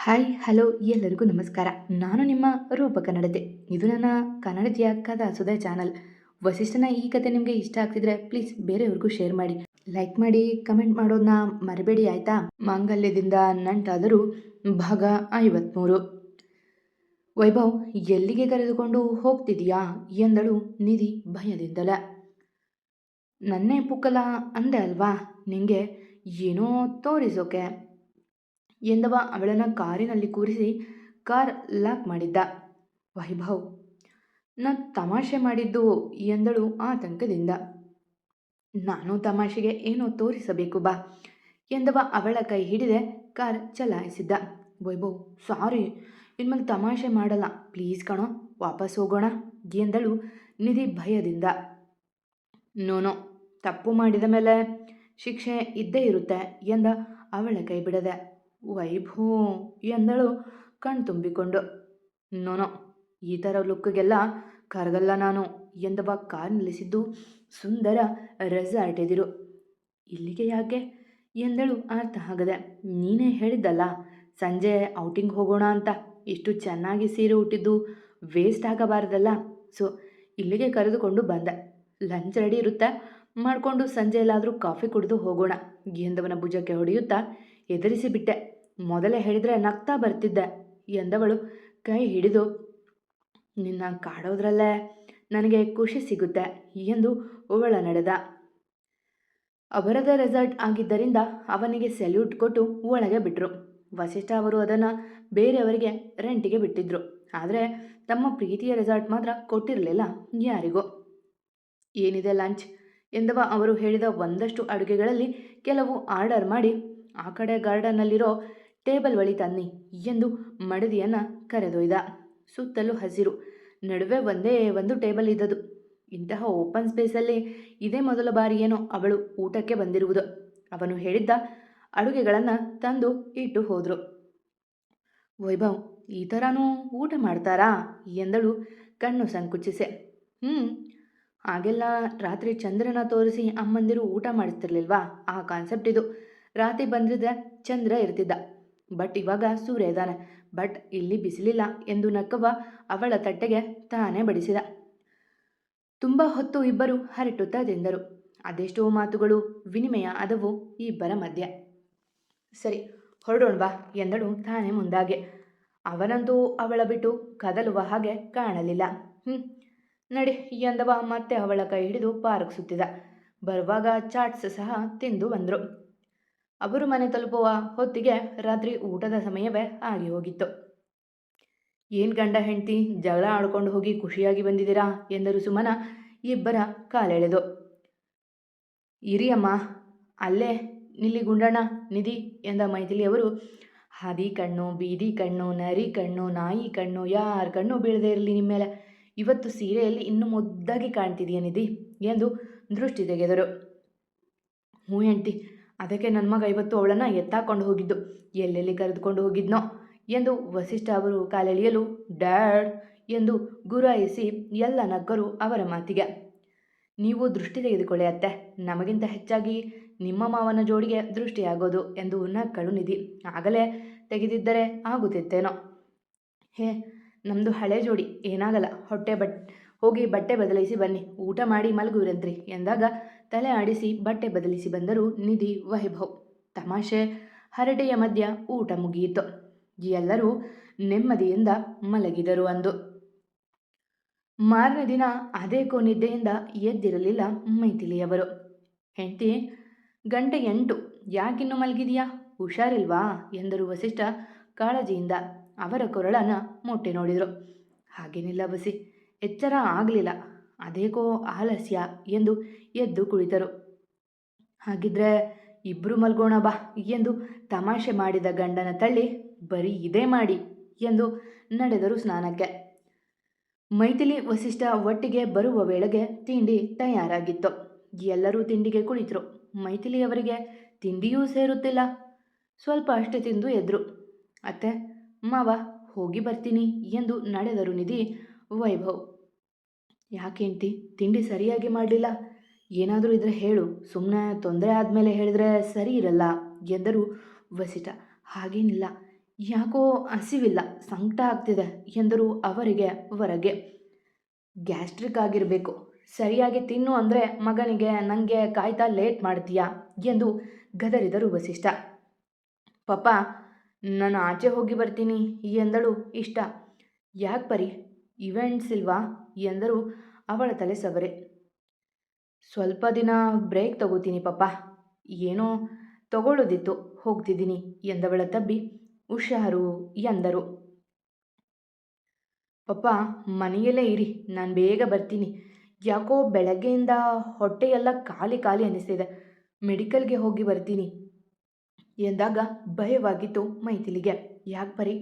Hi hello ಎಲ್ಲರಿಗೂ ನಮಸ್ಕಾರ. ನಾನು ನಿಮ್ಮ ರೂಪ ಕನ್ನಡತೆ. ಇದು ನನ್ನ ಕನ್ನಡತಿಯ ಕಥಾ ಸುಧಾ ಚಾನಲ್. ವಸಿಷ್ಠನ ಈ ಕತೆ ನಿಮಗೆ ಇಷ್ಟ ಆಗ್ತಿದ್ರೆ ಪ್ಲೀಸ್ ಬೇರೆಯವ್ರಿಗೂ ಶೇರ್ ಮಾಡಿ, ಲೈಕ್ ಮಾಡಿ, ಕಮೆಂಟ್ ಮಾಡೋದನ್ನ ಮರಿಬೇಡಿ ಆಯ್ತಾ. ಮಾಂಗಲ್ಯದಿಂದ ನಂಟಾದರೂ ಭಾಗ 53. ವೈಭವ್, ಎಲ್ಲಿಗೆ ಕರೆದುಕೊಂಡು ಹೋಗ್ತಿದೀಯಾ ಎಂದಳು ನಿಧಿ ಭಯದಿಂದಲೇ. ನನ್ನೇ ಪುಕ್ಕಲ ಅಂದೆ ಅಲ್ವಾ, ನಿಂಗೆ ಏನೋ ತೋರಿಸೋಕೆ ಎಂದವ ಅವಳನ್ನು ಕಾರಿನಲ್ಲಿ ಕೂರಿಸಿ ಕಾರ್ ಲಾಕ್ ಮಾಡಿದ್ದ. ವೈಭವ್, ನಾ ತಮಾಷೆ ಮಾಡಿದ್ದು ಎಂದಳು ಆತಂಕದಿಂದ. ನಾನು ತಮಾಷೆಗೆ ಏನೋ ತೋರಿಸಬೇಕು ಬಾ ಎಂದವ ಅವಳ ಕೈ ಹಿಡಿದೆ ಕಾರ್ ಚಲಾಯಿಸಿದ್ದ. ವೈಭವ್, ಸಾರಿ, ಇನ್ಮೇಲೆ ತಮಾಷೆ ಮಾಡಲ್ಲ ಪ್ಲೀಸ್ ಕಣೋ, ವಾಪಸ್ ಹೋಗೋಣ ಎಂದಳು ನಿಧಿ ಭಯದಿಂದ. ನೋನೋ, ತಪ್ಪು ಮಾಡಿದ ಮೇಲೆ ಶಿಕ್ಷೆ ಇದ್ದೇ ಇರುತ್ತೆ ಎಂದ ಅವಳ ಕೈ ಬಿಡದೆ. ವೈಭವ್ ಎಂದಳು ಕಣ್ತುಂಬಿಕೊಂಡು. ನೋನೋ, ಈ ಥರ ಲುಕ್ಗೆಲ್ಲ ಕರಗಲ್ಲ ನಾನು ಎಂದವ ಕಾರ್ ನಿಲ್ಲಿಸಿದ್ದು ಸುಂದರ ರೆಸಾರ್ಟ್ ಎದಿರು. ಇಲ್ಲಿಗೆ ಯಾಕೆ ಎಂದಳು ಅರ್ಥ ಆಗದೆ. ನೀನೇ ಹೇಳಿದ್ದಲ್ಲ ಸಂಜೆ ಔಟಿಂಗ್ ಹೋಗೋಣ ಅಂತ, ಇಷ್ಟು ಚೆನ್ನಾಗಿ ಸೀರೆ ಉಟ್ಟಿದ್ದು ವೇಸ್ಟ್ ಆಗಬಾರ್ದಲ್ಲ, ಸೊ ಇಲ್ಲಿಗೆ ಕರೆದುಕೊಂಡು ಬಂದೆ. ಲಂಚ್ ರೆಡಿ ಇರುತ್ತೆ, ಮಾಡಿಕೊಂಡು ಸಂಜೆ ಎಲ್ಲಾದರೂ ಕಾಫಿ ಕುಡಿದು ಹೋಗೋಣ ಎಂದವನ ಭುಜಕ್ಕೆ ಹೊಡೆಯುತ್ತಾ ಎದುರಿಸಿಬಿಟ್ಟೆ. ಮೊದಲೇ ಹೇಳಿದರೆ ನಗ್ತಾ ಬರ್ತಿದ್ದೆ ಎಂದವಳು ಕೈ ಹಿಡಿದು. ನಿನ್ನ ಕಾಡೋದ್ರಲ್ಲೇ ನನಗೆ ಖುಷಿ ಸಿಗುತ್ತೆ ಎಂದು ಒಳ ನಡೆದ. ಅವರದ ರೆಸಾರ್ಟ್ ಆಗಿದ್ದರಿಂದ ಅವನಿಗೆ ಸೆಲ್ಯೂಟ್ ಕೊಟ್ಟು ಒಳಗೆ ಬಿಟ್ಟರು. ವಸಿಷ್ಠ ಅವರು ಅದನ್ನು ಬೇರೆಯವರಿಗೆ ರೆಂಟಿಗೆ ಬಿಟ್ಟಿದ್ರು, ಆದರೆ ತಮ್ಮ ಪ್ರೀತಿಯ ರೆಸಾರ್ಟ್ ಮಾತ್ರ ಕೊಟ್ಟಿರಲಿಲ್ಲ ಯಾರಿಗೂ. ಏನಿದೆ ಲಂಚ್ ಎಂದವ ಅವರು ಹೇಳಿದ ಒಂದಷ್ಟು ಅಡುಗೆಗಳಲ್ಲಿ ಕೆಲವು ಆರ್ಡರ್ ಮಾಡಿ ಆ ಕಡೆ ಗಾರ್ಡನ್ನಲ್ಲಿರೋ ಟೇಬಲ್ ಬಳಿ ತನ್ನಿ ಎಂದು ಮಡದಿಯನ್ನು ಕರೆದೊಯ್ದ. ಸುತ್ತಲೂ ಹಸಿರು, ನಡುವೆ ಒಂದೇ ಒಂದು ಟೇಬಲ್ ಇದ್ದದು. ಇಂತಹ ಓಪನ್ ಸ್ಪೇಸಲ್ಲಿ ಇದೇ ಮೊದಲ ಬಾರಿ ಏನೋ ಅವಳು ಊಟಕ್ಕೆ ಬಂದಿರುವುದು. ಅವನು ಹೇಳಿದ್ದ ಅಡುಗೆಗಳನ್ನು ತಂದು ಇಟ್ಟು ಹೋದರು. ವೈಭವ್, ಈ ಥರನೂ ಊಟ ಮಾಡ್ತಾರಾ ಎಂದಳು ಕಣ್ಣು ಸಂಕುಚಿಸೆ. ಹಾಗೆಲ್ಲ ರಾತ್ರಿ ಚಂದ್ರನ ತೋರಿಸಿ ಅಮ್ಮಂದಿರು ಊಟ ಮಾಡಿಸ್ತಿರ್ಲಿಲ್ವಾ, ಆ ಕಾನ್ಸೆಪ್ಟ್ ಇದು. ರಾತ್ರಿ ಬಂದಿದ್ರೆ ಚಂದ್ರ ಇರ್ತಿದ್ದ, ಬಟ್ ಇವಾಗ ಸೂರ್ಯ ಇದ್ದಾನೆ, ಬಟ್ ಇಲ್ಲಿ ಬಿಸಿಲಿಲ್ಲ ಎಂದು ನಕ್ಕವ ಅವಳ ತಟ್ಟೆಗೆ ತಾನೇ ಬಡಿಸಿದ. ತುಂಬ ಹೊತ್ತು ಇಬ್ಬರು ಹರಟುತ್ತಾ ತಿಂದರು. ಅದೆಷ್ಟೋ ಮಾತುಗಳು ವಿನಿಮಯ ಆದವು ಇಬ್ಬರ ಮಧ್ಯೆ. ಸರಿ ಹೊರಡೋಣವಾ ಎಂದಳು ತಾನೇ ಮುಂದಾಗೆ. ಅವನಂತೂ ಅವಳ ಬಿಟ್ಟು ಕದಲುವ ಹಾಗೆ ಕಾಣಲಿಲ್ಲ. ನಡಿ ಎಂದವ ಮತ್ತೆ ಅವಳ ಕೈ ಹಿಡಿದು ಪಾರ್ಕ್ ಸುತ್ತಿದ. ಬರುವಾಗ ಚಾಟ್ಸ್ ಸಹ ತಿಂದು ಬಂದರು. ಅವರು ಮನೆ ತಲುಪುವ ಹೊತ್ತಿಗೆ ರಾತ್ರಿ ಊಟದ ಸಮಯವೇ ಆಗಿ ಹೋಗಿತ್ತು. ಏನು ಗಂಡ ಹೆಂಡತಿ ಜಗಳ ಆಡ್ಕೊಂಡು ಹೋಗಿ ಖುಷಿಯಾಗಿ ಬಂದಿದ್ದೀರಾ ಎಂದರು ಸುಮನ ಇಬ್ಬರ ಕಾಲೆಳೆದು. ಇರಿಯಮ್ಮ, ಅಲ್ಲೇ ನಿಲ್ಲಿ ಗುಂಡಣ್ಣ ನಿಧಿ ಎಂದ ಮೈಥಿಲಿಯವರು. ಹಾದಿ ಕಣ್ಣು, ಬೀದಿ ಕಣ್ಣು, ನರಿ ಕಣ್ಣು, ನಾಯಿ ಕಣ್ಣು, ಯಾರ ಕಣ್ಣು ಬೀಳದೇ ಇರಲಿ ನಿಮ್ಮ ಮೇಲೆ. ಇವತ್ತು ಸೀರೆಯಲ್ಲಿ ಇನ್ನೂ ಮುದ್ದಾಗಿ ಕಾಣ್ತಿದೆಯಾ ನಿಧಿ ಎಂದು ದೃಷ್ಟಿ ತೆಗೆದರು. ಹ್ಞೂ ಹೆಂಡ್ತಿ, ಅದಕ್ಕೆ ನನ್ನ ಮಗ ಇವತ್ತು ಅವಳನ್ನು ಎತ್ತಾಕೊಂಡು ಹೋಗಿದ್ದು, ಎಲ್ಲೆಲ್ಲಿ ಕರೆದುಕೊಂಡು ಹೋಗಿದ್ನೋ ಎಂದು ವಸಿಷ್ಠ ಅವರು ಕಾಲೆಳೆಯಲು ಡ್ಯಾಡ್ ಎಂದು ಗುರಾಯಿಸಿ ಎಲ್ಲ ನಕ್ಕರು ಅವರ ಮಾತಿಗೆ. ನೀವು ದೃಷ್ಟಿ ತೆಗೆದುಕೊಳ್ಳಿ ಅತ್ತೆ, ನಮಗಿಂತ ಹೆಚ್ಚಾಗಿ ನಿಮ್ಮ ಮಾವನ ಜೋಡಿಗೆ ದೃಷ್ಟಿಯಾಗೋದು ಎಂದು ನಕ್ಕಳು ನಿಧಿ. ಆಗಲೇ ತೆಗೆದಿದ್ದರೆ ಆಗುತ್ತಿತ್ತೇನೋ. ಹೇ, ನಮ್ಮದು ಹಳೆ ಜೋಡಿ, ಏನಾಗಲ್ಲ, ಹೋಗಿ ಬಟ್ಟೆ ಬದಲಿಸಿ ಬನ್ನಿ, ಊಟ ಮಾಡಿ ಮಲಗುವಿರಂತ್ರಿ ಎಂದಾಗ ತಲೆ ಆಡಿಸಿ ಬಟ್ಟೆ ಬದಲಿಸಿ ಬಂದರು ನಿಧಿ ವೈಭವ್. ತಮಾಷೆ ಹರಟೆಯ ಮಧ್ಯ ಊಟ ಮುಗಿಯಿತು. ಎಲ್ಲರೂ ನೆಮ್ಮದಿಯಿಂದ ಮಲಗಿದರು. ಅಂದು ಮಾರನೇ ದಿನ ಅದೇ ನಿದ್ದೆಯಿಂದ ಎದ್ದಿರಲಿಲ್ಲ ಮೈಥಿಲಿಯವರು. ಹೆಂಡತಿ, ಗಂಟೆ 8, ಯಾಕಿನ್ನೂ ಮಲಗಿದೆಯಾ, ಹುಷಾರಿಲ್ವಾ ಎಂದರು ವಸಿಷ್ಠ ಕಾಳಜಿಯಿಂದ. ಅವರ ಕೊರಳನ್ನು ಮೊಟ್ಟೆ ನೋಡಿದರು. ಹಾಗೇನಿಲ್ಲ ಬಸಿ, ಎಚ್ಚರ ಆಗಲಿಲ್ಲ, ಅದೇಕೋ ಆಲಸ್ಯ ಎಂದು ಎದ್ದು ಕುಳಿತರು. ಹಾಗಿದ್ರೆ ಇಬ್ಬರು ಮಲ್ಗೋಣ ಬಾ ಎಂದು ತಮಾಷೆ ಮಾಡಿದ ಗಂಡನ ತಳ್ಳಿ ಬರೀ ಇದೇ ಮಾಡಿ ಎಂದು ನಡೆದರು ಸ್ನಾನಕ್ಕೆ. ಮೈಥಿಲಿ ವಸಿಷ್ಠ ಒಟ್ಟಿಗೆ ಬರುವ ವೇಳೆಗೆ ತಿಂಡಿ ತಯಾರಾಗಿತ್ತು. ಎಲ್ಲರೂ ತಿಂಡಿಗೆ ಕುಳಿತರು. ಮೈಥಿಲಿಯವರಿಗೆ ತಿಂಡಿಯೂ ಸೇರುತ್ತಿಲ್ಲ. ಸ್ವಲ್ಪ ಅಷ್ಟೇ ತಿಂದು ಎದ್ರು. ಅತ್ತೆ ಮಾವ ಹೋಗಿ ಬರ್ತೀನಿ ಎಂದು ನಡೆದರು ನಿಧಿ ವೈಭವ್. ಯಾಕೇಂತಿ ತಿಂಡಿ ಸರಿಯಾಗಿ ಮಾಡಲಿಲ್ಲ, ಏನಾದರೂ ಇದ್ರೆ ಹೇಳು, ಸುಮ್ಮನೆ ತೊಂದರೆ ಆದಮೇಲೆ ಹೇಳಿದ್ರೆ ಸರಿ ಇರಲ್ಲ ಎಂದರು ವಸಿಷ್ಠ. ಹಾಗೇನಿಲ್ಲ, ಯಾಕೋ ಹಸಿವಿಲ್ಲ, ಸಂಕಟ ಆಗ್ತಿದೆ ಎಂದರು ಅವರಿಗೆ ಹೊರಗೆ. ಗ್ಯಾಸ್ಟ್ರಿಕ್ ಆಗಿರಬೇಕು. ಸರಿಯಾಗಿ ತಿನ್ನು ಅಂದರೆ ಮಗನಿಗೆ ನನಗೆ ಕಾಯ್ತಾ ಲೇಟ್ ಮಾಡ್ತೀಯಾ ಎಂದು ಗದರಿದರು ವಸಿಷ್ಠ. ಪಾಪ ನಾನು ಆಚೆ ಹೋಗಿ ಬರ್ತೀನಿ ಎಂದಳು ಇಷ್ಟ. ಯಾಕೆ ಪರಿ, ಇವೆಂಟ್ಸ್ ಇಲ್ವಾ ಎಂದರು ಅವಳ ತಲೆ ಸವರೆ. ಸ್ವಲ್ಪ ದಿನ ಬ್ರೇಕ್ ತಗೋತೀನಿ ಪಾಪ, ಏನೋ ತಗೊಳ್ಳೋದಿತ್ತು, ಹೋಗ್ತಿದ್ದೀನಿ ಎಂದವಳ ತಬ್ಬಿ. ಹುಷಾರು ಎಂದರು. ಪಾಪ ಮನೆಯಲ್ಲೇ ಇರಿ, ನಾನು ಬೇಗ ಬರ್ತೀನಿ. ಯಾಕೋ ಬೆಳಗ್ಗೆಯಿಂದ ಹೊಟ್ಟೆಯೆಲ್ಲ ಖಾಲಿ ಖಾಲಿ ಅನ್ನಿಸ್ತಿದೆ, ಮೆಡಿಕಲ್ಗೆ ಹೋಗಿ ಬರ್ತೀನಿ ಎಂದಾಗ ಭಯವಾಗಿತ್ತು ಮೈಥಿಲಿಗೆ. ಯಾಕೆ ಪರಿ,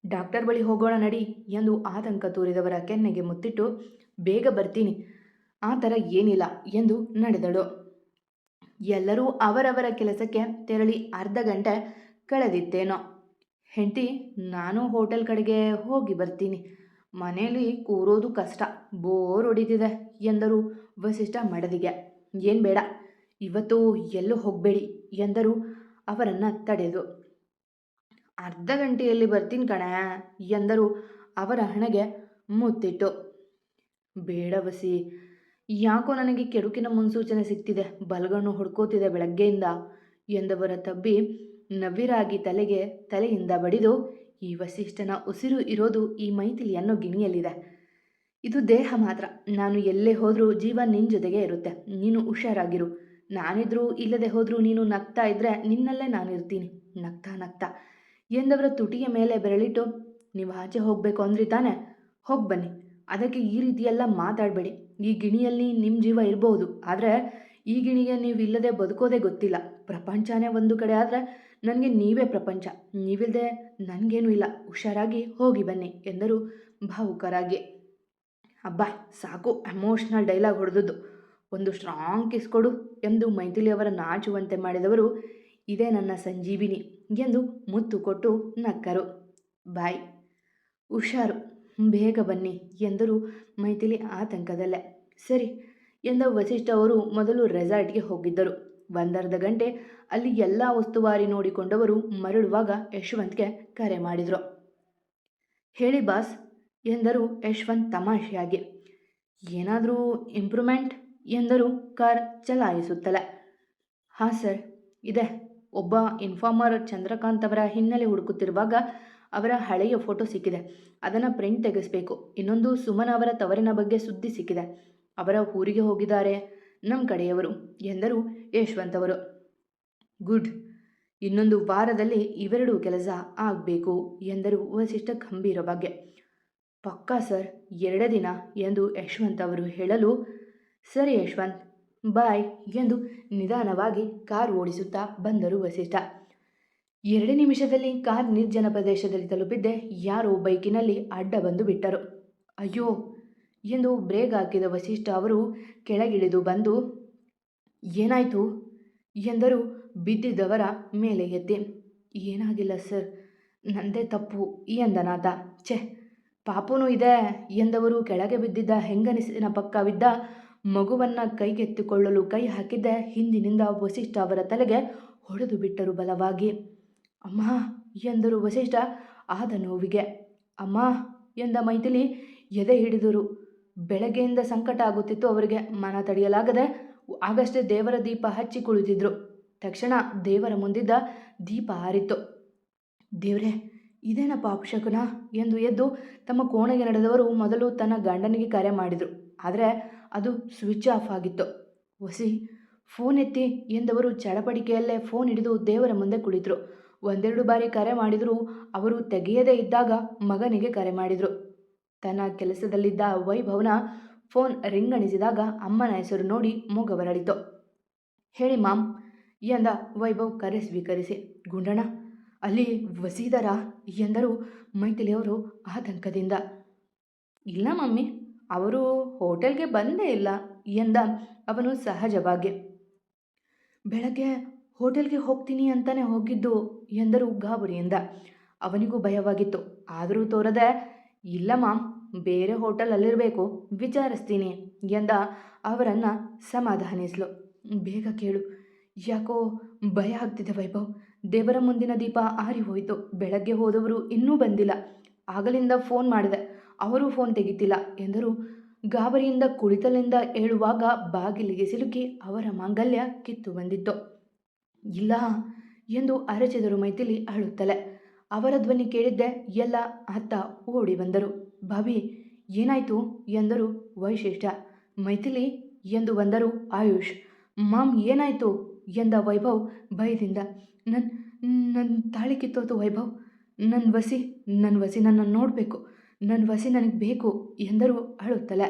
ಡಾಕ್ಟರ್ ಬಳಿ ಹೋಗೋಣ ನಡಿ ಎಂದು ಆತಂಕ ತೋರಿದವರ ಕೆನ್ನೆಗೆ ಮುತ್ತಿಟ್ಟು ಬೇಗ ಬರ್ತೀನಿ, ಆ ಥರ ಏನಿಲ್ಲ ಎಂದು ನಡೆದಳು. ಎಲ್ಲರೂ ಅವರವರ ಕೆಲಸಕ್ಕೆ ತೆರಳಿ ಅರ್ಧ ಗಂಟೆ ಕಳೆದಿತ್ತೇನೋ. ಹೆಂಡತಿ, ನಾನು ಹೋಟೆಲ್ ಕಡೆಗೆ ಹೋಗಿ ಬರ್ತೀನಿ, ಮನೆಯಲ್ಲಿ ಕೂರೋದು ಕಷ್ಟ, ಬೋರ್ ಹೊಡಿತಿದೆ ಎಂದರು ವಸಿಷ್ಠ ಮಡದಿಗೆ. ಏನು ಬೇಡ, ಇವತ್ತು ಎಲ್ಲೂ ಹೋಗಬೇಡಿ ಎಂದರು ಅವರನ್ನು ತಡೆದು. ಅರ್ಧ ಗಂಟೆಯಲ್ಲಿ ಬರ್ತೀನಿ ಕಣೆ ಎಂದರು ಅವರ ಹಣೆಗೆ ಮುತ್ತಿಟ್ಟು. ಬೇಡ ವಸಿ, ಯಾಕೋ ನನಗೆ ಕೆಡುಕಿನ ಮುನ್ಸೂಚನೆ ಸಿಗ್ತಿದೆ, ಬಲಗಣ್ಣು ಹೊಡ್ಕೋತಿದೆ ಬೆಳಗ್ಗೆಯಿಂದ ಎಂದವರ ತಬ್ಬಿ ನವಿರಾಗಿ ತಲೆಯಿಂದ ಬಡಿದು, ಈ ವಸಿಷ್ಠನ ಉಸಿರು ಇರೋದು ಈ ಮೈಥಿಲಿ ಅನ್ನೋ ಗಿಣಿಯಲ್ಲಿದೆ. ಇದು ದೇಹ ಮಾತ್ರ, ನಾನು ಎಲ್ಲೇ ಹೋದರೂ ಜೀವ ನಿನ್ನ ಜೊತೆಗೆ ಇರುತ್ತೆ, ನೀನು ಹುಷಾರಾಗಿರು. ನಾನಿದ್ರೂ ಇಲ್ಲದೆ ಹೋದರೂ ನೀನು ನಗ್ತಾ ಇದ್ದರೆ ನಿನ್ನಲ್ಲೇ ನಾನಿರ್ತೀನಿ, ನಗ್ತಾ ನಗ್ತಾ ಎಂದವರ ತುಟಿಯ ಮೇಲೆ ಬೆರಳಿಟ್ಟು, ನೀವು ಆಚೆ ಹೋಗಬೇಕು ಅಂದ್ರಿ ತಾನೆ, ಹೋಗಿ ಬನ್ನಿ, ಅದಕ್ಕೆ ಈ ರೀತಿಯೆಲ್ಲ ಮಾತಾಡಬೇಡಿ. ಈ ಗಿಣಿಯಲ್ಲಿ ನಿಮ್ಮ ಜೀವ ಇರಬಹುದು, ಆದರೆ ಈ ಗಿಣಿಗೆ ನೀವು ಇಲ್ಲದೆ ಬದುಕೋದೇ ಗೊತ್ತಿಲ್ಲ. ಪ್ರಪಂಚನೇ ಒಂದು ಕಡೆ ಆದರೆ ನನಗೆ ನೀವೇ ಪ್ರಪಂಚ, ನೀವಿಲ್ಲದೆ ನನಗೇನೂ ಇಲ್ಲ, ಹುಷಾರಾಗಿ ಹೋಗಿ ಬನ್ನಿ ಎಂದರು ಭಾವುಕರಾಗಿ. ಅಬ್ಬಾ ಸಾಕು, ಎಮೋಷ್ನಲ್ ಡೈಲಾಗ್ ಹೊಡೆದದ್ದು, ಒಂದು ಸ್ಟ್ರಾಂಗ್ ಕಿಸ್ ಕೊಡು ಎಂದು ಮೈಥಿಲಿಯವರ ನಾಚುವಂತೆ ಮಾಡಿದವರು, ಇದೇ ನನ್ನ ಸಂಜೀವಿನಿ ಎಂದು ಮುತ್ತು ಕೊಟ್ಟು ನಕ್ಕರು. ಬಾಯ್, ಹುಷಾರು, ಬೇಗ ಬನ್ನಿ ಎಂದರು ಮೈಥಿಲಿ ಆತಂಕದಲ್ಲೇ. ಸರಿ ಎಂದ ವಸಿಷ್ಠ ಅವರು ಮೊದಲು ರೆಸಾರ್ಟ್ಗೆ ಹೋಗಿದ್ದರು. ಒಂದರ್ಧ ಗಂಟೆ ಅಲ್ಲಿ ಎಲ್ಲ ಉಸ್ತುವಾರಿ ನೋಡಿಕೊಂಡವರು ಮರಳುವಾಗ ಯಶವಂತ್ಗೆ ಕರೆ ಮಾಡಿದರು. ಹೇಳಿ ಬಾಸ್ ಎಂದರು ಯಶವಂತ್ ತಮಾಷೆಯಾಗಿ. ಏನಾದರೂ ಇಂಪ್ರೂವ್ಮೆಂಟ್ ಎಂದರು ಕಾರ್ ಚಲಾಯಿಸುತ್ತಲೇ. ಹಾಂ ಸರ್, ಇದೆ. ಒಬ್ಬ ಇನ್ಫಾರ್ಮರ್ ಚಂದ್ರಕಾಂತ್ ಅವರ ಹಿನ್ನೆಲೆ ಹುಡುಕುತ್ತಿರುವಾಗ ಅವರ ಹಳೆಯ ಫೋಟೋ ಸಿಕ್ಕಿದೆ, ಅದನ್ನು ಪ್ರಿಂಟ್ ತೆಗೆಸಬೇಕು. ಇನ್ನೊಂದು ಸುಮನ್ ಅವರ ತವರಿನ ಬಗ್ಗೆ ಸುದ್ದಿ ಸಿಕ್ಕಿದೆ, ಅವರ ಊರಿಗೆ ಹೋಗಿದ್ದಾರೆ ನಮ್ಮ ಕಡೆಯವರು ಎಂದರು ಯಶವಂತ್ ಅವರು. ಗುಡ್, ಇನ್ನೊಂದು ವಾರದಲ್ಲಿ ಇವೆರಡೂ ಕೆಲಸ ಆಗಬೇಕು ಎಂದರು ವಸಿಷ್ಠ ಗಂಭೀರವಾಗಿ. ಪಕ್ಕಾ ಸರ್, 2 ದಿನ ಎಂದು ಯಶವಂತ್ ಅವರು ಹೇಳಲು, ಸರಿ ಯಶವಂತ್, ಬಾಯ್ ಎಂದು ನಿಧಾನವಾಗಿ ಕಾರ್ ಓಡಿಸುತ್ತಾ ಬಂದರು ವಸಿಷ್ಠ. 2 ನಿಮಿಷದಲ್ಲಿ ಕಾರ್ ನಿರ್ಜನ ಪ್ರದೇಶದಲ್ಲಿ ತಲುಪಿದ್ದೆ ಯಾರೋ ಬೈಕಿನಲ್ಲಿ ಅಡ್ಡ ಬಂದು ಬಿಟ್ಟರು. ಅಯ್ಯೋ ಎಂದು ಬ್ರೇಕ್ ಹಾಕಿದ ವಸಿಷ್ಠ ಅವರು ಕೆಳಗಿಳಿದು ಬಂದು, ಏನಾಯಿತು ಎಂದರು ಬಿದ್ದಿದ್ದವರ ಮೇಲೆ ಎತ್ತಿ. ಏನಾಗಿಲ್ಲ ಸರ್, ನಂದೇ ತಪ್ಪು ಎಂದನಾಥ. ಛೆ, ಪಾಪುನೂ ಇದೆ ಎಂದವರು ಕೆಳಗೆ ಬಿದ್ದಿದ್ದ ಹೆಂಗನಿಸಿನ ಪಕ್ಕವಿದ್ದ ಮಗುವನ್ನು ಕೈಗೆತ್ತಿಕೊಳ್ಳಲು ಕೈ ಹಾಕಿದ್ದೆ ಹಿಂದಿನಿಂದ ವಸಿಷ್ಠ ಅವರ ತಲೆಗೆ ಹೊಡೆದು ಬಿಟ್ಟರು ಬಲವಾಗಿ. ಅಮ್ಮ ಎಂದರು ವಸಿಷ್ಠ ಆದ ನೋವಿಗೆ. ಅಮ್ಮ ಎಂದ ಮೈಥಿಲಿ ಎದೆ ಹಿಡಿದರು. ಬೆಳಗ್ಗೆಯಿಂದ ಸಂಕಟ ಆಗುತ್ತಿತ್ತು ಅವರಿಗೆ, ಮನ ತಡೆಯಲಾಗದೆ ಆಗಷ್ಟೇ ದೇವರ ದೀಪ ಹಚ್ಚಿ ಕುಳಿತಿದ್ರು. ತಕ್ಷಣ ದೇವರ ಮುಂದಿದ್ದ ದೀಪ ಹಾರಿತ್ತು. ದೇವ್ರೆ, ಇದೇನಪ್ಪ ಅಪಶಕುನ ಎಂದು ಎದ್ದು ತಮ್ಮ ಕೋಣೆಗೆ ನಡೆದವರು ಮೊದಲು ತನ್ನ ಗಂಡನಿಗೆ ಕರೆ ಮಾಡಿದರು, ಆದರೆ ಅದು ಸ್ವಿಚ್ ಆಫ್ ಆಗಿತ್ತು. ವಸಿ, ಫೋನ್ ಎತ್ತಿ ಎಂದವರು ಚಡಪಡಿಕೆಯಲ್ಲೇ ಫೋನ್ ಹಿಡಿದು ದೇವರ ಮುಂದೆ ಕುಳಿತರು. 1-2 ಬಾರಿ ಕರೆ ಮಾಡಿದರೂ ಅವರು ತೆಗೆಯದೇ ಇದ್ದಾಗ ಮಗನಿಗೆ ಕರೆ ಮಾಡಿದರು. ತನ್ನ ಕೆಲಸದಲ್ಲಿದ್ದ ವೈಭವ್ನ ಫೋನ್ ರಿಂಗಣಿಸಿದಾಗ ಅಮ್ಮನ ಹೆಸರು ನೋಡಿ ಮೊಗವರಳಿತು. ಹೇಳಿ ಮಾಮ್ ಎಂದ ವೈಭವ್ ಕರೆ ಸ್ವೀಕರಿಸಿ. ಗುಂಡಣ್ಣ, ಅಲ್ಲಿ ವಸೀದರ ಎಂದರು ಮೈಥಿಲಿಯವರು ಆತಂಕದಿಂದ. ಇಲ್ಲ ಮಮ್ಮಿ, ಅವರು ಹೋಟೆಲ್ಗೆ ಬಂದೇ ಇಲ್ಲ ಎಂದ ಅವನು ಸಹಜವಾಗಿ. ಬೆಳಗ್ಗೆ ಹೋಟೆಲ್ಗೆ ಹೋಗ್ತೀನಿ ಅಂತಾನೆ ಹೋಗಿದ್ದು ಎಂದರು ಗಾಬರಿಯಿಂದ. ಅವನಿಗೂ ಭಯವಾಗಿತ್ತು, ಆದರೂ ತೋರದೆ, ಇಲ್ಲ ಮಾಮ್, ಬೇರೆ ಹೋಟೆಲಲ್ಲಿರಬೇಕು, ವಿಚಾರಿಸ್ತೀನಿ ಎಂದ ಅವರನ್ನು ಸಮಾಧಾನಿಸಲು. ಬೇಗ ಕೇಳು, ಯಾಕೋ ಭಯ ಆಗ್ತಿದೆ ವೈಭವ್, ದೇವರ ಮುಂದಿನ ದೀಪ ಆರಿ ಹೋಯಿತು. ಬೆಳಗ್ಗೆ ಹೋದವರು ಇನ್ನೂ ಬಂದಿಲ್ಲ. ಆಗಲಿಂದ ಫೋನ್ ಮಾಡಿದೆ, ಅವರು ಫೋನ್ ತೆಗಿತಿಲ್ಲ ಎಂದರು. ಗಾಬರಿಯಿಂದ ಕುಳಿತಲಿಂದ ಏಳುವಾಗ ಬಾಗಿಲಿಗೆ ಸಿಲುಕಿ ಅವರ ಮಾಂಗಲ್ಯ ಕಿತ್ತು ಬಂದಿತ್ತು. ಇಲ್ಲ ಎಂದು ಅರಚಿದರು ಮೈಥಿಲಿ ಅಳುತ್ತಲೆ. ಅವರ ಧ್ವನಿ ಕೇಳಿದ್ದೆ ಎಲ್ಲ ಅತ್ತ ಓಡಿ ಬಂದರು. ಭಾಬಿ ಏನಾಯ್ತು ಎಂದರು ವೈಶಿಷ್ಟ್ಯ. ಮೈಥಿಲಿ ಎಂದು ಬಂದರು ಆಯುಷ್. ಮಾಮ್ ಏನಾಯ್ತು ಎಂದ ವೈಭವ್ ಭಯದಿಂದ. ನನ್ನ ತಾಳಿ ಕಿತ್ತೋತು ವೈಭವ್. ನನ್ನ ವಸಿ ನನ್ನನ್ನು ನೋಡಬೇಕು, ನನ್ನ ವಸಿ ನನಗೆ ಬೇಕು ಎಂದರು ಅಳುತ್ತಲೆ.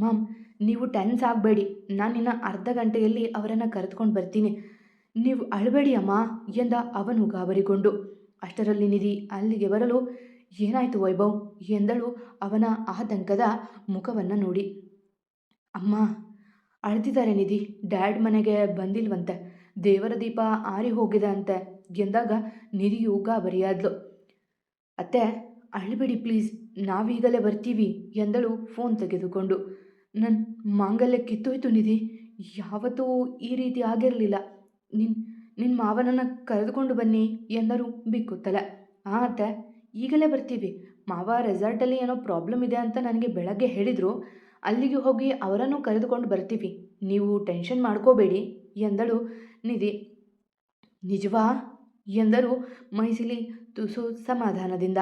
ಮಾಮ್ ನೀವು ಟೆನ್ಸ್ ಆಗಬೇಡಿ, ನಾನಿನ್ನ ಅರ್ಧ ಗಂಟೆಯಲ್ಲಿ ಅವರನ್ನು ಕರೆದುಕೊಂಡು ಬರ್ತೀನಿ, ನೀವು ಅಳಬೇಡಿ ಅಮ್ಮ ಎಂದ ಅವನು ಗಾಬರಿಗೊಂಡು. ಅಷ್ಟರಲ್ಲಿ ನಿಧಿ ಅಲ್ಲಿಗೆ ಬರಲು ಏನಾಯಿತು ವೈಭವ್ ಎಂದಳು ಅವನ ಆತಂಕದ ಮುಖವನ್ನು ನೋಡಿ. ಅಮ್ಮ ಅಳ್ತಿದ್ದಾರೆ ನಿಧಿ, ಡ್ಯಾಡ್ ಮನೆಗೆ ಬಂದಿಲ್ವಂತೆ, ದೇವರ ದೀಪ ಆರಿ ಹೋಗಿದೆ ಅಂತೆ ಎಂದಾಗ ನಿಧಿಯು ಗಾಬರಿಯಾದ್ಲು. ಅತ್ತೆ ಅಳಬೇಡಿ ಪ್ಲೀಸ್, ನಾವೀಗಲೇ ಬರ್ತೀವಿ ಎಂದಳು ಫೋನ್ ತೆಗೆದುಕೊಂಡು. ನನ್ನ ಮಾಂಗಲ್ಯ ಕಿತ್ತೋಯ್ತು ನಿಧಿ, ಯಾವತ್ತೂ ಈ ರೀತಿ ಆಗಿರಲಿಲ್ಲ, ನಿನ್ನ ಮಾವನನ್ನು ಕರೆದುಕೊಂಡು ಬನ್ನಿ ಎಂದರು ಬಿಕ್ಕುತ್ತಲೆ. ಅತ್ತೆ ಈಗಲೇ ಬರ್ತೀವಿ, ಮಾವ ರೆಸಾರ್ಟಲ್ಲಿ ಏನೋ ಪ್ರಾಬ್ಲಮ್ ಇದೆ ಅಂತ ನನಗೆ ಬೆಳಗ್ಗೆ ಹೇಳಿದರು, ಅಲ್ಲಿಗೆ ಹೋಗಿ ಅವರನ್ನು ಕರೆದುಕೊಂಡು ಬರ್ತೀವಿ, ನೀವು ಟೆನ್ಷನ್ ಮಾಡ್ಕೋಬೇಡಿ ಎಂದಳು ನಿಧಿ. ನಿಜವಾ ಎಂದರು ಮೈಥಿಲಿ ತುಸು ಸಮಾಧಾನದಿಂದ.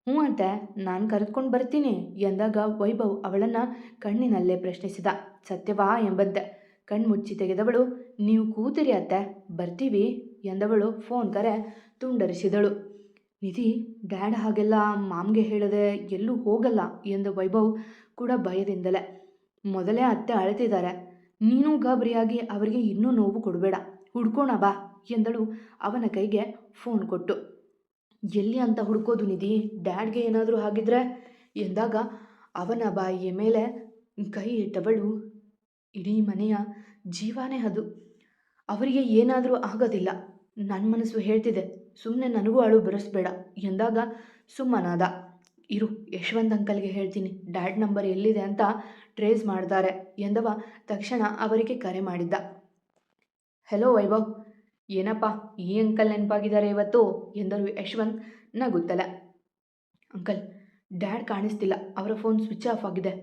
ಹ್ಞೂ ಅಂತೆ, ನಾನು ಕರೆದುಕೊಂಡು ಬರ್ತೀನಿ ಎಂದಾಗ ವೈಭವ್ ಅವಳನ್ನು ಕಣ್ಣಿನಲ್ಲೇ ಪ್ರಶ್ನಿಸಿದ. ಸತ್ಯವಾ ಎಂಬಂತೆ ಕಣ್ಮುಚ್ಚಿ ತೆಗೆದವಳು. ನೀವು ಕೂತಿರಿ ಅತ್ತೆ, ಬರ್ತೀವಿ ಎಂದವಳು ಫೋನ್ ಕರೆ ತುಂಡರಿಸಿದಳು. ನಿಧಿ ಡ್ಯಾಡ್ ಹಾಗೆಲ್ಲ ಮಾಮ್ಗೆ ಹೇಳದೆ ಎಲ್ಲೂ ಹೋಗಲ್ಲ ಎಂದ ವೈಭವ್ ಕೂಡ ಭಯದಿಂದಲೇ. ಮೊದಲೇ ಅತ್ತೆ ಅಳ್ತಿದ್ದಾರೆ, ನೀನು ಗಾಬರಿಯಾಗಿ ಅವರಿಗೆ ಇನ್ನೂ ನೋವು ಕೊಡಬೇಡ, ಹುಡ್ಕೋಣ ಬಾ ಎಂದಳು ಅವನ ಕೈಗೆ ಫೋನ್ ಕೊಟ್ಟು. ಎಲ್ಲಿ ಅಂತ ಹುಡ್ಕೋದು ನಿಧಿ, ಡ್ಯಾಡ್ಗೆ ಏನಾದರೂ ಆಗಿದ್ರೆ ಎಂದಾಗ ಅವನ ಬಾಯಿಯ ಮೇಲೆ ಕೈ ಇಟ್ಟವಳು. ಇಡೀ ಮನೆಯ ಜೀವಾನೇ ಅದು, ಅವರಿಗೆ ಏನಾದರೂ ಆಗೋದಿಲ್ಲ, ನನ್ನ ಮನಸ್ಸು ಹೇಳ್ತಿದೆ, ಸುಮ್ಮನೆ ನನಗೂ ಅಳು ಬರೆಸ್ಬೇಡ ಎಂದಾಗ ಸುಮ್ಮನಾದ. ಇರು ಯಶವಂತ್ ಅಂಕಲ್ಗೆ ಹೇಳ್ತೀನಿ, ಡ್ಯಾಡ್ ನಂಬರ್ ಎಲ್ಲಿದೆ ಅಂತ ಟ್ರೇಸ್ ಮಾಡ್ತಾರೆ ಎಂದವ ತಕ್ಷಣ ಅವರಿಗೆ ಕರೆ ಮಾಡಿದ್ದ. ಹೆಲೋ ವೈಭವ್, ಏನಪ್ಪ ಈ ಅಂಕಲ್ ನೆನಪಾಗಿದ್ದಾರೆ ಇವತ್ತು ಎಂದರು ಯಶವಂತ್ ನಗುತ್ತಲೆ. ಅಂಕಲ್ ಡ್ಯಾಡ್ ಕಾಣಿಸ್ತಿಲ್ಲ, ಅವರ ಫೋನ್ ಸ್ವಿಚ್ ಆಫ್ ಆಗಿದೆ,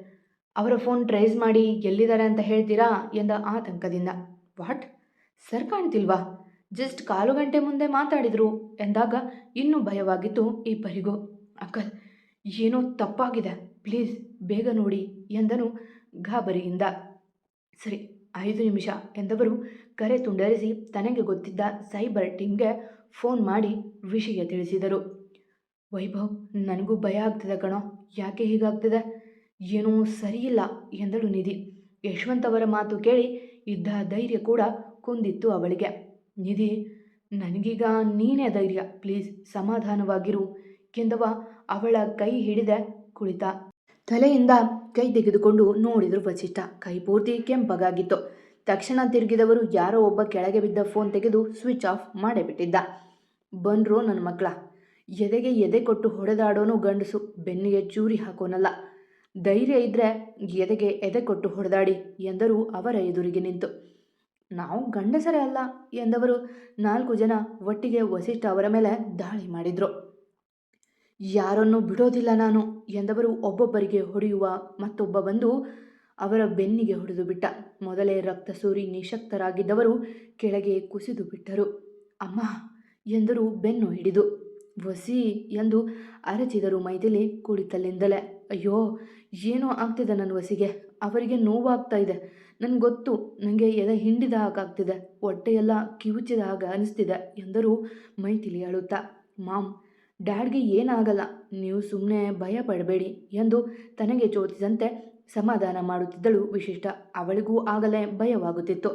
ಅವರ ಫೋನ್ ಟ್ರೇಸ್ ಮಾಡಿ ಎಲ್ಲಿದ್ದಾರೆ ಅಂತ ಹೇಳ್ತೀರಾ ಎಂದ ಆತಂಕದಿಂದ. ವಾಟ್, ಸರ್ ಕಾಣ್ತಿಲ್ವಾ, ಜಸ್ಟ್ ಕಾಲು ಗಂಟೆ ಮುಂದೆ ಮಾತಾಡಿದರು ಎಂದಾಗ ಇನ್ನೂ ಭಯವಾಗಿತ್ತು ಇಬ್ಬರಿಗೂ. ಅಂಕಲ್ ಏನೋ ತಪ್ಪಾಗಿದೆ, ಪ್ಲೀಸ್ ಬೇಗ ನೋಡಿ ಎಂದನು ಗಾಬರಿಯಿಂದ. ಸರಿ 5 ನಿಮಿಷ ಎಂದವರು ಕರೆ ತುಂಡರಿಸಿ ತನಗೆ ಗೊತ್ತಿದ್ದ ಸೈಬರ್ ಟೀಮ್ಗೆ ಫೋನ್ ಮಾಡಿ ವಿಷಯ ತಿಳಿಸಿದರು. ವೈಭವ್ ನನಗೂ ಭಯ ಆಗ್ತಿದೆ ಕಣೋ, ಯಾಕೆ ಹೀಗಾಗ್ತಿದೆ, ಏನೂ ಸರಿಯಿಲ್ಲ ಎಂದಳು ನಿಧಿ. ಯಶವಂತ್ ಅವರ ಮಾತು ಕೇಳಿ ಇದ್ದ ಧೈರ್ಯ ಕೂಡ ಕುಂದಿತ್ತು ಅವಳಿಗೆ. ನಿಧಿ ನನಗೀಗ ನೀನೇ ಧೈರ್ಯ, ಪ್ಲೀಸ್ ಸಮಾಧಾನವಾಗಿರು ಎಂದವ ಅವಳ ಕೈ ಹಿಡಿದೆ ಕುಳಿತ. ತಲೆಯಿಂದ ಕೈ ತೆಗೆದುಕೊಂಡು ನೋಡಿದರು ವಸಿಷ್ಠ. ಕೈ ಪೂರ್ತಿ ಕೆಂಪಗಾಗಿತ್ತು. ತಕ್ಷಣ ತಿರುಗಿದವರು ಯಾರೋ ಒಬ್ಬ ಕೆಳಗೆ ಬಿದ್ದ ಫೋನ್ ತೆಗೆದು ಸ್ವಿಚ್ ಆಫ್ ಮಾಡಿಬಿಟ್ಟಿದ್ದ. ಬಂದ್ರು ನನ್ನ ಮಕ್ಕಳ, ಎದೆಗೆ ಎದೆ ಕೊಟ್ಟು ಹೊಡೆದಾಡೋನು ಗಂಡಸು, ಬೆನ್ನಿಗೆ ಚೂರಿ ಹಾಕೋನಲ್ಲ, ಧೈರ್ಯ ಇದ್ದರೆ ಎದೆಗೆ ಎದೆ ಕೊಟ್ಟು ಹೊಡೆದಾಡಿ ಎಂದರು ಅವರ ಎದುರಿಗೆ ನಿಂತು. ನಾವು ಗಂಡಸರೇ ಅಲ್ಲ ಎಂದವರು 4 ಜನ ಒಟ್ಟಿಗೆ ವಸಿಷ್ಠ ಅವರ ಮೇಲೆ ದಾಳಿ ಮಾಡಿದರು. ಯಾರನ್ನು ಬಿಡೋದಿಲ್ಲ ನಾನು ಎಂದವರು ಒಬ್ಬೊಬ್ಬರಿಗೆ ಹೊಡೆಯುವ ಮತ್ತೊಬ್ಬ ಬಂದು ಅವರ ಬೆನ್ನಿಗೆ ಹೊಡೆದು ಬಿಟ್ಟ. ಮೊದಲೇ ರಕ್ತ ಸೂರಿ ನಿಶಕ್ತರಾಗಿದ್ದವರು ಕೆಳಗೆ ಕುಸಿದು ಬಿಟ್ಟರು. ಅಮ್ಮ ಎಂದರು ಬೆನ್ನು ಹಿಡಿದು. ವಸಿ ಎಂದು ಅರಚಿದರು ಮೈಥಿಲಿ ಕುಳಿತಲ್ಲಿಂದಲೇ. ಅಯ್ಯೋ ಏನೋ ಆಗ್ತಿದೆ ನನ್ನ ವಸಿಗೆ, ಅವರಿಗೆ ನೋವಾಗ್ತಾ ಇದೆ, ನನಗೆ ಗೊತ್ತು, ನನಗೆ ಎದೆ ಹಿಂಡಿದ ಹಾಗಾಗ್ತಿದೆ, ಹೊಟ್ಟೆಯೆಲ್ಲ ಕಿವುಚಿದ ಹಾಗೆ ಅನಿಸ್ತಿದೆ ಎಂದರು ಮೈಥಿಲಿ ಅಳುತ್ತಾ. ಮಾಮ್ ಡ್ಯಾಡ್ಗೆ ಏನಾಗಲ್ಲ, ನೀವು ಸುಮ್ಮನೆ ಭಯ ಪಡಬೇಡಿ ಎಂದು ತನಗೆ ಚೋತಿದಂತೆ ಸಮಾಧಾನ ಮಾಡುತ್ತಿದ್ದಳು ವಿಶಿಷ್ಟ. ಅವಳಿಗೂ ಆಗಲೇ ಭಯವಾಗುತ್ತಿತ್ತು.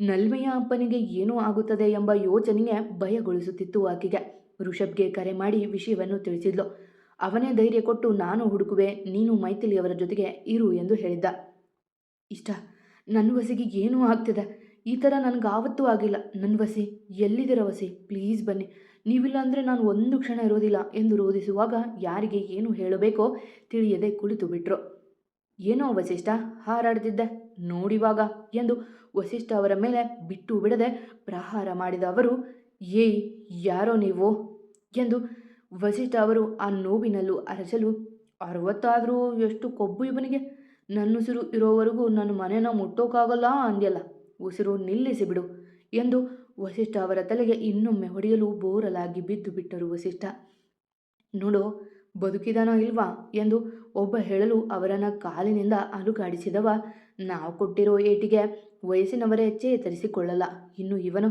ನಲ್ಮೆಯ ಅಪ್ಪನಿಗೆ ಏನೂ ಆಗುತ್ತದೆ ಎಂಬ ಯೋಚನೆಗೆ ಭಯಗೊಳಿಸುತ್ತಿತ್ತು ಆಕೆಗೆ. ಋಷಭ್ಗೆ ಕರೆ ಮಾಡಿ ವಿಷಯವನ್ನು ತಿಳಿಸಿದ್ಲು. ಅವನೇ ಧೈರ್ಯ ಕೊಟ್ಟು ನಾನು ಹುಡುಕುವೆ, ನೀನು ಮೈಥಿಲಿಯವರ ಜೊತೆಗೆ ಇರು ಎಂದು ಹೇಳಿದ್ದ. ಇಷ್ಟ, ನನ್ನ ವಸಿಗೆ ಏನೂ ಆಗ್ತಿದೆ, ಈ ಥರ ನನಗಾವತ್ತೂ ಆಗಿಲ್ಲ, ನನ್ನ ವಸಿ ಎಲ್ಲಿದ್ದೀರ ವಸಿ, ಪ್ಲೀಸ್ ಬನ್ನಿ, ನೀವಿಲ್ಲ ಅಂದರೆ ನಾನು ಒಂದು ಕ್ಷಣ ಇರೋದಿಲ್ಲ ಎಂದು ರೋಧಿಸುವಾಗ ಯಾರಿಗೆ ಏನು ಹೇಳಬೇಕೋ ತಿಳಿಯದೆ ಕುಳಿತು ಬಿಟ್ರು. ಏನೋ ವಸಿಷ್ಠ ಹಾರಾಡ್ತಿದ್ದೆ ನೋಡಿವಾಗ ಎಂದು ವಸಿಷ್ಠ ಅವರ ಮೇಲೆ ಬಿಟ್ಟು ಬಿಡದೆ ಪ್ರಹಾರ ಮಾಡಿದ ಅವರು, ಏಯ್ ಯಾರೋ ನೀವು ಎಂದು ವಸಿಷ್ಠ ಅವರು ಆ ನೋವಿನಲ್ಲೂ ಅರಚಲು, 60 ಆದರೂ ಎಷ್ಟು ಕೊಬ್ಬು ಇವನಿಗೆ, ನನ್ನುಸಿರು ಇರೋವರೆಗೂ ನನ್ನ ಮನೆನ ಮುಟ್ಟೋಕ್ಕಾಗಲ್ಲ ಅಂದ್ಯಲ್ಲ, ಉಸಿರು ನಿಲ್ಲಿಸಿ ಬಿಡು ಎಂದು ವಸಿಷ್ಠ ಅವರ ತಲೆಗೆ ಇನ್ನೊಮ್ಮೆ ಹೊಡೆಯಲು ಬೋರಲಾಗಿ ಬಿದ್ದು ಬಿಟ್ಟರು ವಸಿಷ್ಠ. ನೋಡು, ಬದುಕಿದಾನೋ ಇಲ್ವಾ ಎಂದು ಒಬ್ಬ ಹೇಳಲು ಅವರನ್ನು ಕಾಲಿನಿಂದ ಅಲುಗಾಡಿಸಿದವ, ನಾವು ಕೊಟ್ಟಿರೋ ಏಟಿಗೆ ವಯಸ್ಸಿನವರೇ ಚೇತರಿಸಿಕೊಳ್ಳಲ್ಲ, ಇನ್ನು ಇವನು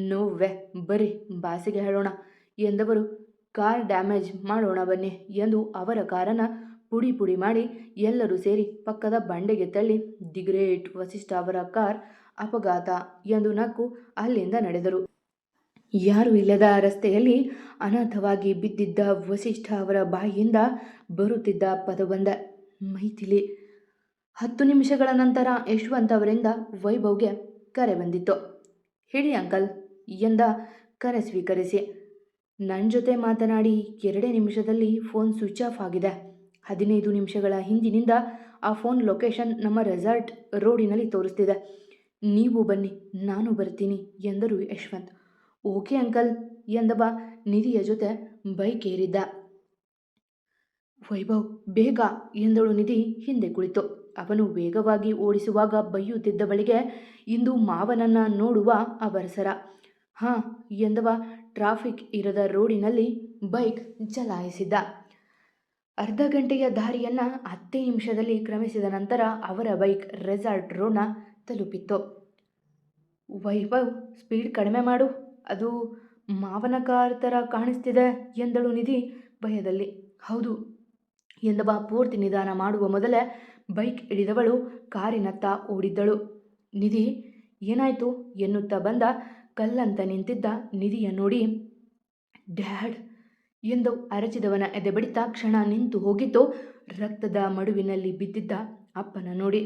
ನೋವ್ವೆ, ಬರೀ ಬಾಸಿಗೆ ಹೇಳೋಣ ಎಂದವರು, ಕಾರ್ ಡ್ಯಾಮೇಜ್ ಮಾಡೋಣ ಬನ್ನಿ ಎಂದು ಅವರ ಕಾರನ್ನು ಪುಡಿ ಪುಡಿ ಮಾಡಿ ಎಲ್ಲರೂ ಸೇರಿ ಪಕ್ಕದ ಬಂಡೆಗೆ ತಳ್ಳಿ, ದಿ ಗ್ರೇಟ್ ವಸಿಷ್ಠ ಅವರ ಕಾರ್ ಅಪಘಾತ ಎಂದು ನಕ್ಕು ಅಲ್ಲಿಂದ ನಡೆದರು. ಯಾರೂ ಇಲ್ಲದ ರಸ್ತೆಯಲ್ಲಿ ಅನಾಥವಾಗಿ ಬಿದ್ದಿದ್ದ ವಸಿಷ್ಠ ಅವರ ಬಾಯಿಯಿಂದ ಬರುತ್ತಿದ್ದ ಪದಬಂಧ ಮೈಥಿಲಿ. 10 ನಿಮಿಷಗಳ ನಂತರ ಯಶವಂತ್ ಅವರಿಂದ ವೈಭವ್ಗೆ ಕರೆ ಬಂದಿತ್ತು. ಹೇಳಿ ಅಂಕಲ್ ಎಂದ ಕರೆ ಸ್ವೀಕರಿಸಿ. ನನ್ನ ಜೊತೆ ಮಾತನಾಡಿ 2 ನಿಮಿಷದಲ್ಲಿ ಫೋನ್ ಸ್ವಿಚ್ ಆಫ್ ಆಗಿದೆ. 15 ನಿಮಿಷಗಳ ಹಿಂದಿನಿಂದ ಆ ಫೋನ್ ಲೊಕೇಶನ್ ನಮ್ಮ ರೆಸಾರ್ಟ್ ರೋಡಿನಲ್ಲಿ ತೋರಿಸ್ತಿದೆ. ನೀವು ಬನ್ನಿ, ನಾನು ಬರ್ತೀನಿ ಎಂದರು ಯಶವಂತ್. ಓಕೆ ಅಂಕಲ್ ಎಂದವ ನಿಧಿಯ ಜೊತೆ ಬೈಕ್ ಏರಿದ್ದ. ವೈಭವ್ ಬೇಗ ಎಂದಳು ನಿಧಿ ಹಿಂದೆ ಕುಳಿತು. ಅವನು ವೇಗವಾಗಿ ಓಡಿಸುವಾಗ ಬೈಯುತ್ತಿದ್ದವಳಿಗೆ ಇಂದು ಮಾವನನ್ನ ನೋಡುವ ಅವಸರ. ಹಾಂ ಎಂದವ ಟ್ರಾಫಿಕ್ ಇರದ ರೋಡಿನಲ್ಲಿ ಬೈಕ್ ಚಲಾಯಿಸಿದ್ದ. ಅರ್ಧ ಗಂಟೆಯ ದಾರಿಯನ್ನು 10 ನಿಮಿಷದಲ್ಲಿ ಕ್ರಮಿಸಿದ ನಂತರ ಅವರ ಬೈಕ್ ರೆಸಾರ್ಟ್ ರೋಡ್ನ ತಲುಪಿತ್ತು. ವೈಭವ್, ಸ್ಪೀಡ್ ಕಡಿಮೆ ಮಾಡು, ಅದು ಮಾವನ ಕಾರ್ ಥರ ಕಾಣಿಸ್ತಿದೆ ಎಂದಳು ನಿಧಿ ಭಯದಲ್ಲಿ. ಹೌದು ಎಂದವ ಪೂರ್ತಿ ನಿಧಾನ ಮಾಡುವ ಮೊದಲೇ ಬೈಕ್ ಹಿಡಿದವಳು ಕಾರಿನತ್ತ ಓಡಿದ್ದಳು. ನಿಧಿ, ಏನಾಯಿತು ಎನ್ನುತ್ತಾ ಬಂದ ಕಲ್ಲಂತ ನಿಂತಿದ್ದ ನಿಧಿಯ ನೋಡಿ, ಡ್ಯಾಡ್ ಎಂದು ಅರಚಿದವನ ಎದೆ ಬಡಿತ ಕ್ಷಣ ನಿಂತು ಹೋಗಿತ್ತು. ರಕ್ತದ ಮಡುವಿನಲ್ಲಿ ಬಿದ್ದಿದ್ದ ಅಪ್ಪನ ನೋಡಿ.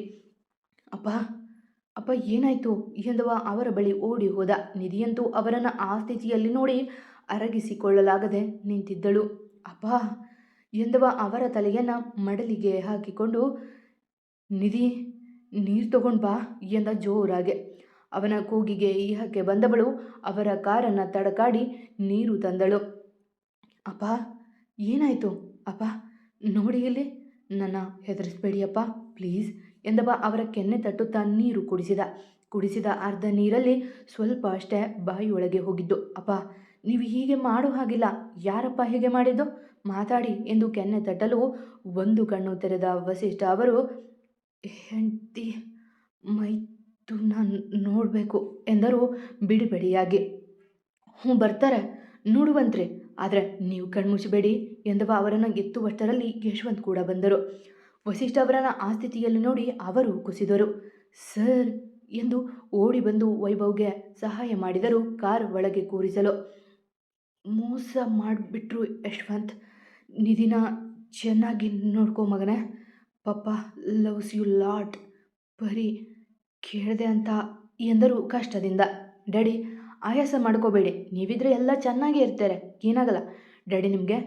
ಅಪ್ಪ ಅಪ್ಪ ಏನಾಯಿತು ಎಂದವ ಅವರ ಬಳಿ ಓಡಿ ಹೋದ. ನಿಧಿಯಂತೂ ಅವರನ್ನು ಆ ಸ್ಥಿತಿಯಲ್ಲಿ ನೋಡಿ ಅರಗಿಸಿಕೊಳ್ಳಲಾಗದೆ ನಿಂತಿದ್ದಳು. ಅಪ್ಪ ಎಂದವ ಅವರ ತಲೆಯನ್ನು ಮಡಲಿಗೆ ಹಾಕಿಕೊಂಡು, ನಿಧಿ ನೀರು ತಗೊಂಡು ಬಾ ಎಂದ ಜೋರಾಗೆ. ಅವನ ಕೂಗಿಗೆ ಇಹಕ್ಕೆ ಬಂದವಳು ಅವರ ಕಾರನ್ನು ತಡಕಾಡಿ ನೀರು ತಂದಳು. ಅಪ್ಪ ಏನಾಯಿತು ಅಪ್ಪ, ನೋಡಿ ಇಲ್ಲಿ, ನನ್ನ ಹೆದರಿಸ್ಬೇಡಿಯಪ್ಪ ಪ್ಲೀಸ್ ಎಂದವ ಅವರ ಕೆನ್ನೆ ತಟ್ಟುತ್ತಾ ನೀರು ಕುಡಿಸಿದ ಅರ್ಧ ನೀರಲ್ಲಿ ಸ್ವಲ್ಪ ಅಷ್ಟೇ ಬಾಯಿಯೊಳಗೆ ಹೋಗಿದ್ದು. ಅಪ್ಪ, ನೀವು ಹೀಗೆ ಮಾಡೋ ಹಾಗಿಲ್ಲ, ಯಾರಪ್ಪ ಹೀಗೆ ಮಾಡಿದ್ದು, ಮಾತಾಡಿ ಎಂದು ಕೆನ್ನೆ ತಟ್ಟಲು ಒಂದು ಕಣ್ಣು ತೆರೆದ ವಸಿಷ್ಠ ಅವರು, ಹೆಂಡತಿ ಮೈಥುನ ನೋಡಬೇಕು ಎಂದರು ಬಿಡಿಬಿಡಿಯಾಗಿ. ಹ್ಞೂ ಬರ್ತಾರೆ, ನೋಡುವಂತ್ರಿ, ಆದರೆ ನೀವು ಕಣ್ಮುಚ್ಚಬೇಡಿ ಎಂದವ ಅವರನ್ನು ಎತ್ತುವಷ್ಟರಲ್ಲಿ ಯಶವಂತ್ ಕೂಡ ಬಂದರು. ವಸಿಷ್ಠ ಅವರನ್ನು ಆ ಸ್ಥಿತಿಯಲ್ಲಿ ನೋಡಿ ಅವರು ಕುಸಿದರು. ಸರ್ ಎಂದು ಓಡಿ ಬಂದು ವೈಭವ್ಗೆ ಸಹಾಯ ಮಾಡಿದರು ಕಾರ್ ಒಳಗೆ ಕೂರಿಸಲು. ಮೋಸ ಮಾಡಿಬಿಟ್ರು ಯಶವಂತ್, ನಿಧಿನ ಚೆನ್ನಾಗಿ ನೋಡ್ಕೊ ಮಗನೇ, ಪಪ್ಪ ಲವ್ಸ್ ಯು ಲಾಟ್, ಬರೀ ಕೇಳಿದೆ ಅಂತ ಎಂದರು ಕಷ್ಟದಿಂದ. ಡ್ಯಾಡಿ ಆಯಾಸ ಮಾಡ್ಕೋಬೇಡಿ, ನೀವಿದ್ರೆ ಎಲ್ಲ ಚೆನ್ನಾಗೇ ಇರ್ತಾರೆ, ಏನಾಗಲ್ಲ ಡ್ಯಾಡಿ ನಿಮಗೆ,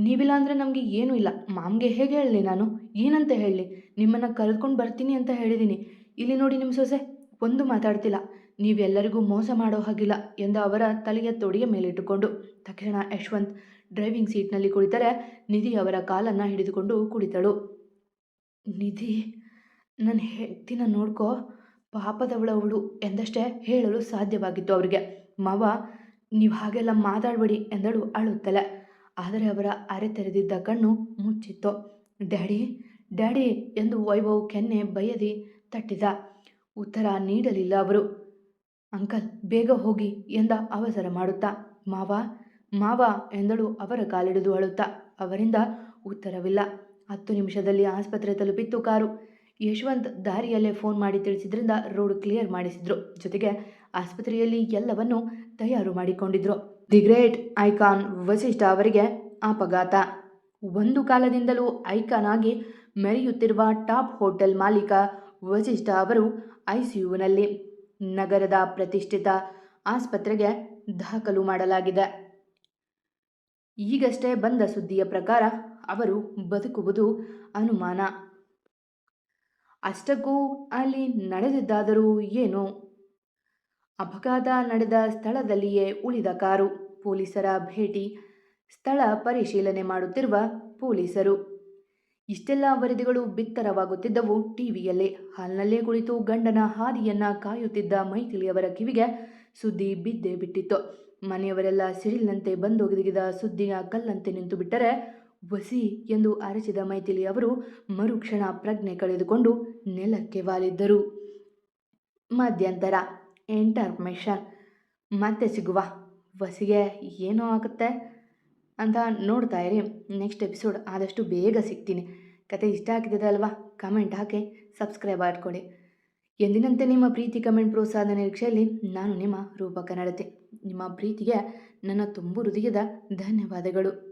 ನೀವಿಲ್ಲ ಅಂದರೆ ನಮಗೆ ಏನೂ ಇಲ್ಲ. ಮಾಮ್ಗೆ ಹೇಗೆ ಹೇಳಲಿ, ನಾನು ಏನಂತ ಹೇಳಲಿ, ನಿಮ್ಮನ್ನು ಕರೆದುಕೊಂಡು ಬರ್ತೀನಿ ಅಂತ ಹೇಳಿದ್ದೀನಿ, ಇಲ್ಲಿ ನೋಡಿ ನಿಮ್ಮ ಸೊಸೆ ಒಂದು ಮಾತಾಡ್ತಿಲ್ಲ, ನೀವೆಲ್ಲರಿಗೂ ಮೋಸ ಮಾಡೋ ಹಾಗಿಲ್ಲ ಎಂದ ಅವರ ತಲೆಯ ತೊಡೆಯ ಮೇಲಿಟ್ಟುಕೊಂಡು. ತಕ್ಷಣ ಯಶವಂತ್ ಡ್ರೈವಿಂಗ್ ಸೀಟ್ನಲ್ಲಿ ಕುಳಿತರೆ ನಿಧಿ ಅವರ ಕಾಲನ್ನು ಹಿಡಿದುಕೊಂಡು ಕುಳಿತಳು. ನಿಧಿ, ನನ್ನ ಹೆಂಡತಿನ ನೋಡ್ಕೋ, ಪಾಪದವಳವಳು ಎಂದಷ್ಟೇ ಹೇಳಲು ಸಾಧ್ಯವಾಗಿತ್ತು ಅವರಿಗೆ. ಮಾವ, ನೀವು ಹಾಗೆಲ್ಲ ಮಾತಾಡಬೇಡಿ ಎಂದಳು ಅಳುತ್ತಲೇ. ಆದರೆ ಅವರ ಅರೆತೆರೆದಿದ್ದ ಕಣ್ಣು ಮುಚ್ಚಿತ್ತು. ಡ್ಯಾಡಿ ಡ್ಯಾಡಿ ಎಂದು ವೈಭವ್ ಕೆನ್ನೆ ಬಯದಿ ತಟ್ಟಿದ. ಉತ್ತರ ನೀಡಲಿಲ್ಲ ಅವರು. ಅಂಕಲ್ ಬೇಗ ಹೋಗಿ ಎಂದ ಅವಸರ ಮಾಡುತ್ತಾ. ಮಾವ ಮಾವ ಎಂದಳು ಅವರ ಕಾಲಿಡಿದು ಅಳುತ್ತಾ. ಅವರಿಂದ ಉತ್ತರವಿಲ್ಲ. 10 ನಿಮಿಷದಲ್ಲಿ ಆಸ್ಪತ್ರೆ ತಲುಪಿತ್ತು ಕಾರು. ಯಶವಂತ್ ದಾರಿಯಲ್ಲೇ ಫೋನ್ ಮಾಡಿ ತಿಳಿಸಿದ್ರಿಂದ ರೋಡ್ ಕ್ಲಿಯರ್ ಮಾಡಿಸಿದ್ರು. ಜೊತೆಗೆ ಆಸ್ಪತ್ರೆಯಲ್ಲಿ ಎಲ್ಲವನ್ನೂ ತಯಾರು ಮಾಡಿಕೊಂಡಿದ್ರು. ದಿ ಗ್ರೇಟ್ ಐಕಾನ್ ವಸಿಷ್ಠ ಅವರಿಗೆ ಅಪಘಾತ. ಒಂದು ಕಾಲದಿಂದಲೂ ಐಕಾನ್ ಆಗಿ ಮೆರೆಯುತ್ತಿರುವ ಟಾಪ್ ಹೋಟೆಲ್ ಮಾಲೀಕ ವಸಿಷ್ಠ ಅವರು ಐಸಿಯುನಲ್ಲಿ ನಗರದ ಪ್ರತಿಷ್ಠಿತ ಆಸ್ಪತ್ರೆಗೆ ದಾಖಲು ಮಾಡಲಾಗಿದೆ. ಈಗಷ್ಟೇ ಬಂದ ಸುದ್ದಿಯ ಪ್ರಕಾರ ಅವರು ಬದುಕುವುದು ಅನುಮಾನ. ಅಷ್ಟಕ್ಕೂ ಅಲ್ಲಿ ನಡೆದಿದ್ದಾದರೂ ಏನೋ. ಅಪಘಾತ ನಡೆದ ಸ್ಥಳದಲ್ಲಿಯೇ ಉಳಿದ ಕಾರು. ಪೊಲೀಸರ ಭೇಟಿ, ಸ್ಥಳ ಪರಿಶೀಲನೆ ಮಾಡುತ್ತಿರುವ ಪೊಲೀಸರು. ಇಷ್ಟೆಲ್ಲ ವರದಿಗಳು ಬಿತ್ತರವಾಗುತ್ತಿದ್ದವು ಟಿವಿಯಲ್ಲೇ. ಹಾಲ್ನಲ್ಲೇ ಕುಳಿತು ಗಂಡನ ಹಾದಿಯನ್ನ ಕಾಯುತ್ತಿದ್ದ ಮೈಥಿಲಿಯವರ ಕಿವಿಗೆ ಸುದ್ದಿ ಬಿದ್ದೇ ಬಿಟ್ಟಿತ್ತು. ಮನೆಯವರೆಲ್ಲ ಸಿಡಿಲಿನಂತೆ ಬಂದೊದಗಿದ ಸುದ್ದಿಯ ಕಲ್ಲಂತೆ ನಿಂತು ಬಿಟ್ಟರೆ, ವಸಿ ಎಂದು ಅರಚಿದ ಮೈಥಿಲಿ ಅವರು ಮರುಕ್ಷಣ ಪ್ರಜ್ಞೆ ಕಳೆದುಕೊಂಡು ನೆಲಕ್ಕೆ ವಾಲಿದ್ದರು. ಮಧ್ಯಂತರ ಇಂಟರ್ಮಿಷನ್. ಮತ್ತೆ ಸಿಗುವ. ವಸಿಗೆ ಏನೋ ಆಗುತ್ತೆ ಅಂತ ನೋಡ್ತಾ ಇರಿ. ನೆಕ್ಸ್ಟ್ ಎಪಿಸೋಡ್ ಆದಷ್ಟು ಬೇಗ ಸಿಗ್ತೀನಿ. ಕತೆ ಇಷ್ಟ ಆಗ್ತಿದೆ ಅಲ್ವಾ? ಕಮೆಂಟ್ ಹಾಕಿ ಸಬ್ಸ್ಕ್ರೈಬ್ ಮಾಡ್ಕೊಳ್ಳಿ. ಎಂದಿನಂತೆ ನಿಮ್ಮ ಪ್ರೀತಿ, ಕಮೆಂಟ್, ಪ್ರೋತ್ಸಾಹದ ನಿರೀಕ್ಷೆಯಲ್ಲಿ ನಾನು ನಿಮ್ಮ ರೂಪ ಕನ್ನಡತೆ. ನಿಮ್ಮ ಪ್ರೀತಿಗೆ ನನ್ನ ತುಂಬು ಹೃದಯದ ಧನ್ಯವಾದಗಳು.